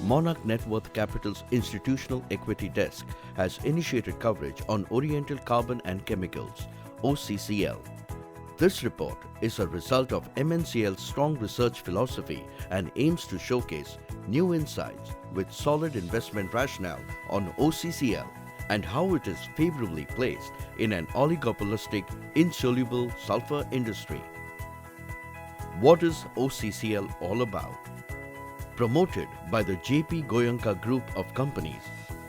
Monarch Networth Capital's institutional equity desk has initiated coverage on Oriental Carbon and Chemicals, OCCL. This report is a result of MNCL's strong research philosophy and aims to showcase new insights with solid investment rationale on OCCL and how it is favorably placed in an oligopolistic insoluble sulphur industry. What is OCCL all about? Promoted by the J.P. Goenka Group of Companies,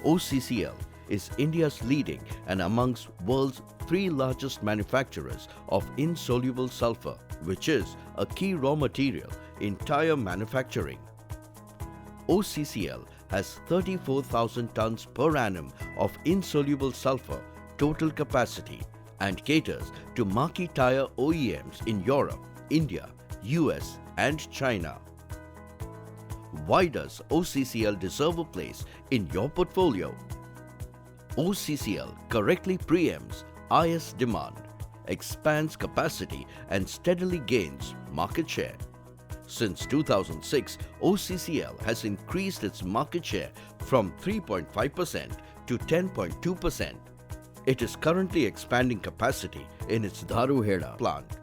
OCCL is India's leading and amongst world's 3 largest manufacturers of insoluble sulphur, which is a key raw material in tire manufacturing. OCCL has 34,000 tons per annum of insoluble sulphur total capacity and caters to marquee tire OEMs in Europe, India, US and China. Why does OCCL deserve a place in your portfolio? OCCL correctly preempts IS demand, expands capacity and steadily gains market share. Since 2006, OCCL has increased its market share from 3.5% to 10.2%. It is currently expanding capacity in its Dharuheda plant,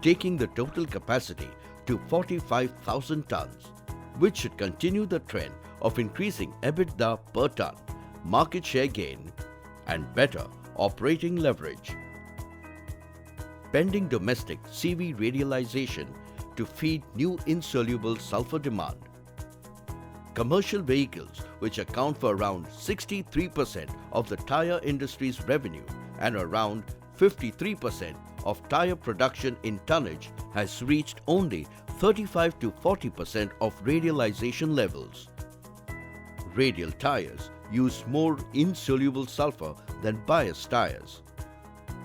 taking the total capacity to 45,000 tons, which should continue the trend of increasing EBITDA per ton, market share gain, and better operating leverage. Pending domestic CV radialization to feed new insoluble sulphur demand. Commercial vehicles, which account for around 63% of the tire industry's revenue and around 53% of tire production in tonnage, has reached only 35 to 40% of radialization levels. Radial tires use more insoluble sulphur than bias tires.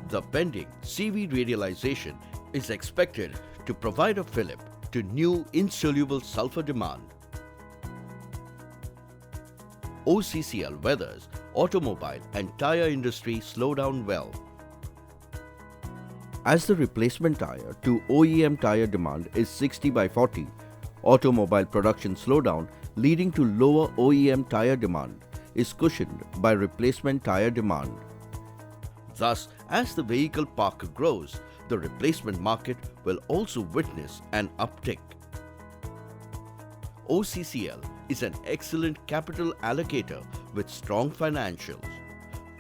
The pending CV radialization is expected to provide a fillip to new insoluble sulphur demand. OCCL weathers automobile and tire industry slowdown well. As the replacement tire to OEM tire demand is 60/40, automobile production slowdown leading to lower OEM tire demand is cushioned by replacement tire demand. Thus, as the vehicle park grows, the replacement market will also witness an uptick. OCCL is an excellent capital allocator with strong financials.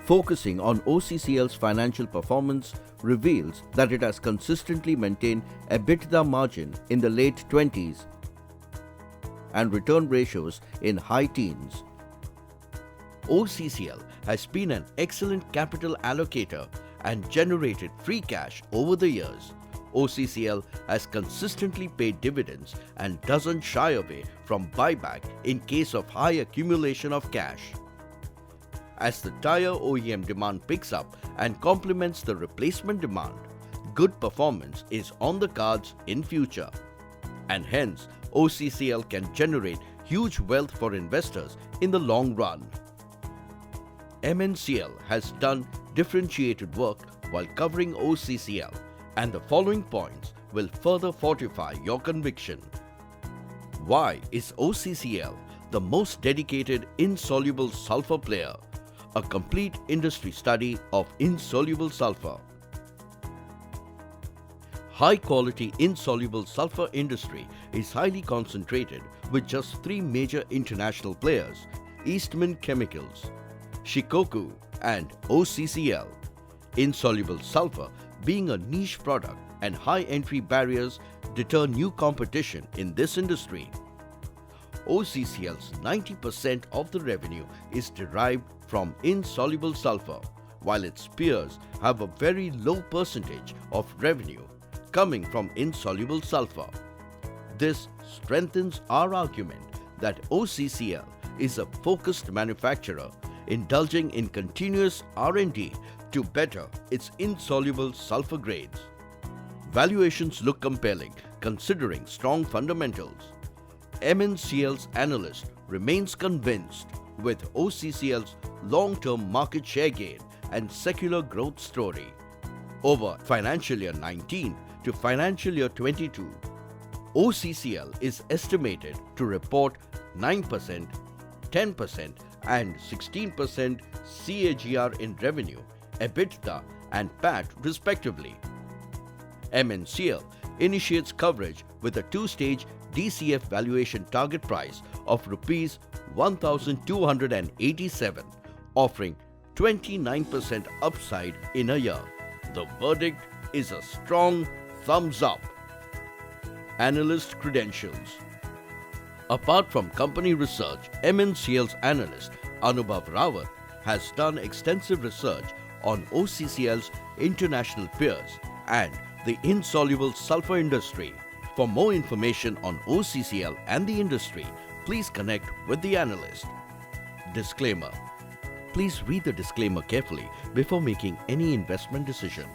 Focusing on OCCL's financial performance reveals that it has consistently maintained EBITDA margin in the late 20s and return ratios in high teens. OCCL has been an excellent capital allocator and generated free cash over the years. OCCL has consistently paid dividends and doesn't shy away from buyback in case of high accumulation of cash. As the tire OEM demand picks up and complements the replacement demand, good performance is on the cards in future. And hence, OCCL can generate huge wealth for investors in the long run. MNCL has done differentiated work while covering OCCL, and the following points will further fortify your conviction. Why is OCCL the most dedicated insoluble sulphur player? A complete industry study of insoluble sulphur. High-quality insoluble sulphur industry is highly concentrated with just 3 major international players: Eastman Chemicals, Shikoku and OCCL. Insoluble sulphur being a niche product and high entry barriers deter new competition in this industry. OCCL's 90% of the revenue is derived from insoluble sulphur, while its peers have a very low percentage of revenue coming from insoluble sulphur. This strengthens our argument that OCCL is a focused manufacturer indulging in continuous R&D to better its insoluble sulphur grades. Valuations look compelling considering strong fundamentals. MNCL's Analyst remains convinced with OCCL's long-term market share gain and secular growth story. Over financial year 19 to financial year 22, OCCL is estimated to report 9%, 10% and 16% CAGR in revenue, EBITDA and PAT respectively. MNCL initiates coverage with a two-stage DCF valuation target price of Rs 1,287, offering 29% upside in a year. The verdict is a strong thumbs up. Analyst credentials. Apart from company research, MNCL's analyst Anubhav Rawat has done extensive research on OCCL's international peers and the insoluble sulphur industry. For more information on OCCL and the industry, please connect with the analyst. Disclaimer. Please read the disclaimer carefully before making any investment decision.